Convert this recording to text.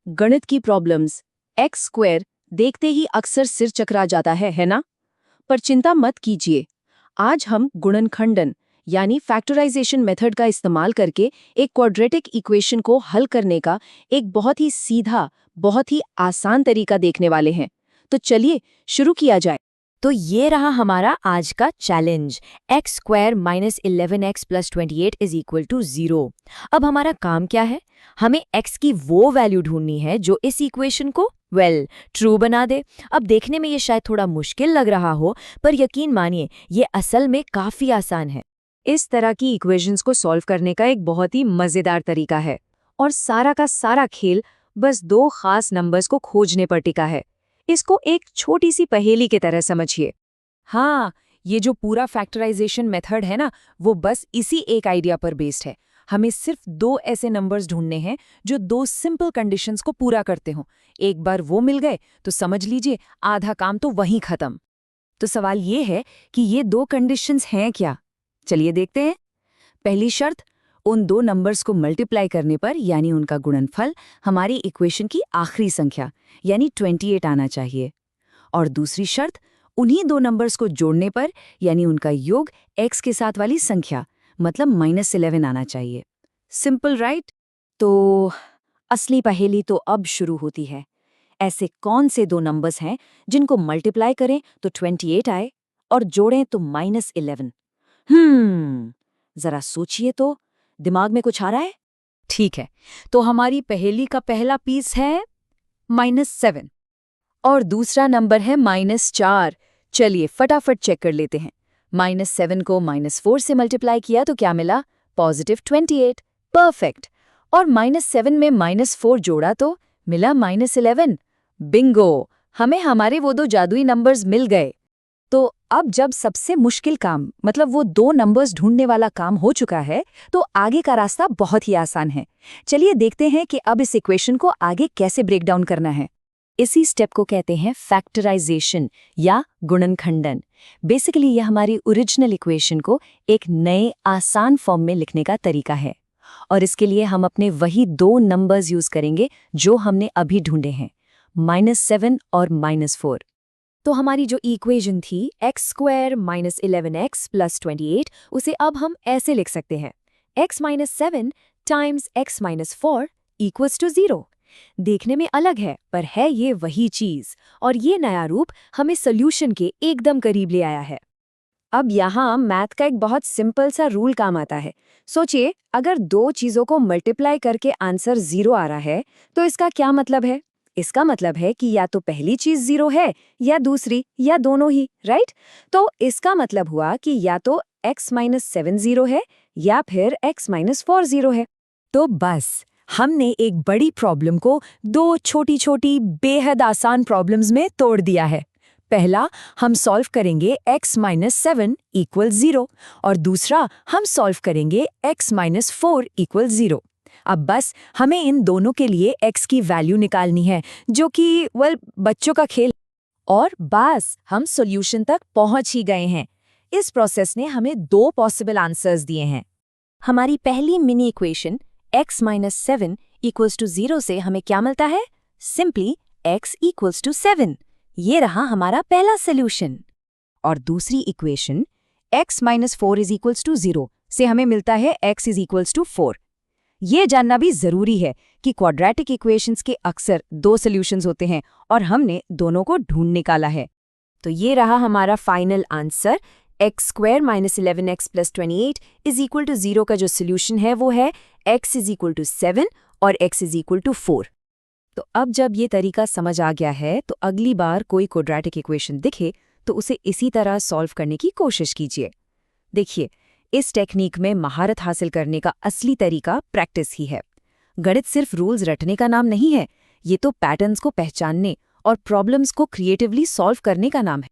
गणित की problems x square देखते ही अक्सर सिर चकरा जाता है ना? पर चिंता मत कीजिए। आज हम गुणनखंडन यानी फैक्टराइजेशन मेथड का इस्तेमाल करके एक क्वाड्रेटिक इक्वेशन को हल करने का एक बहुत ही सीधा, बहुत ही आसान तरीका देखने वाले हैं। तो चलिए शुरू किया जाए। तो ये रहा हमारा आज का challenge, x square minus 11x plus 28 is equal to 0। अब हमारा काम क्या है? हमें x की वो वैल्यू ढूंढनी है जो इस इक्वेशन को ट्रू बना दे। अब देखने में ये शायद थोड़ा मुश्किल लग रहा हो, पर यकीन मानिए ये असल में काफी आसान है। इस तरह की इक्वेशंस को सॉल्व करने का एक बहुत ही मजेदार तरीका है, और सारा का सारा खेल बस दो खास नंबर्स को खोजने पर टिका है। इसको एक छोटी सी पहेली की तरह समझिए। हाँ, ये जो पूरा फैक्टराइजेशन मेथड है ना, वो बस इसी एक आइडिया पर बेस्ड है। हमें सिर्फ दो ऐसे नंबर्स ढूंढने हैं जो दो सिंपल कंडीशंस को पूरा करते हों। एक बार वो मिल गए तो समझ लीजिए आधा काम तो वहीं खत्म। तो सवाल ये है कि ये दो कंडीशंस हैं क्या? चलिए देखते हैं। पहली शर्त, उन दो नंबर्स को मल्टीप्लाई करने पर यानी उनका गुणनफल हमारी इक्वेशन की आखिरी संख्या यानी 28 आना चाहिए। और दूसरी शर्त, उन्हीं दो नंबर्स को जोड़ने पर यानी उनका योग x के साथ वाली संख्या मतलब -11 आना चाहिए। Simple right? तो असली पहेली तो अब शुरू होती है। ऐसे कौन से दो नंबर्स हैं जिनको मल्टीप्लाई करें तो 28 आए और जोड़ें तो -11? जरा सोचिए तो, दिमाग में कुछ आ रहा है? ठीक है, तो हमारी पहेली का पहला पीस है -7 और दूसरा नंबर है -4। चलिए फटाफट चेक कर लेते हैं। -7 को -4 से मल्टीप्लाई किया तो क्या मिला? +28। परफेक्ट। और -7 में -4 जोड़ा तो मिला -11। बिंगो, हमें हमारे वो दो जादुई नंबर्स मिल गए। तो अब जब सबसे मुश्किल काम मतलब वो दो नंबर्स ढूंढने वाला काम हो चुका है, तो आगे का रास्ता बहुत ही आसान है। चलिए देखते हैं कि अब इस इक्वेशन को आगे कैसे ब्रेक डाउन करना है। इसी स्टेप को कहते हैं फैक्टराइजेशन या गुणनखंडन। बेसिकली यह हमारी ओरिजिनल इक्वेशन को एक नए आसान फॉर्म में लिखने का तरीका है, और इसके लिए हम अपने वही दो नंबर्स यूज करेंगे जो हमने अभी ढूंढे हैं, -7 और -4। तो हमारी जो इक्वेशन थी x square minus 11x plus 28, उसे अब हम ऐसे लिख सकते हैं, x minus 7 times x minus 4 equals to 0। देखने में अलग है, पर है ये वही चीज, और ये नया रूप हमें सोल्यूशन के एकदम करीब ले आया है। अब यहाँ मैथ का एक बहुत सिंपल सा रूल काम आता है। सोचिए, अगर दो चीजों को मल्टीप्लाई करके आंसर 0 आ रहा है, तो इसका क्या मतलब है? इसका मतलब है कि या तो पहली चीज 0 है या दूसरी या दोनों ही, राइट? तो इसका मतलब हुआ कि या तो x-7 0 है या फिर x-4 0 है। तो बस हमने एक बड़ी प्रॉब्लम को दो छोटी छोटी बेहद आसान प्रॉब्लम्स में तोड़ दिया है। पहला हम सॉल्व करेंगे x-7 इक्वल 0 और दूसरा हम सॉल्व करेंगे x-4 इक्वल 0। अब बस हमें इन दोनों के लिए x की वैल्यू निकालनी है, जो कि बच्चों का खेल। और बस हम सॉल्यूशन तक पहुंच ही गए हैं। इस प्रोसेस ने हमें दो पॉसिबल आंसर्स दिए हैं। हमारी पहली mini equation x-7 equals to 0 से हमें क्या मिलता है? Simply x equals to 7। ये रहा हमारा पहला सॉल्यूशन। और दूसरी equation x-4 is equals to 0 से हमें मिलता है x इज इक्वल्स टू 4। ये जानना भी जरूरी है कि क्वाड्रेटिक इक्वेशंस के अक्सर दो सॉल्यूशंस होते हैं, और हमने दोनों को ढूंढ निकाला है। तो ये रहा हमारा final answer. X square minus 11x plus 28 is equal to 0 का जो सॉल्यूशन है वो है x इज इक्वल टू 7 और x इज इक्वल टू 4। तो अब जब ये तरीका समझ आ गया है, तो अगली बार कोई क्वाड्रेटिक इक्वेशन दिखे तो उसे इसी तरह सॉल्व करने की कोशिश कीजिए। देखिए, इस टेक्निक में महारत हासिल करने का असली तरीका प्रैक्टिस ही है। गणित सिर्फ रूल्स रटने का नाम नहीं है, ये तो पैटर्न्स को पहचानने और प्रॉब्लम्स को क्रिएटिवली सॉल्व करने का नाम है।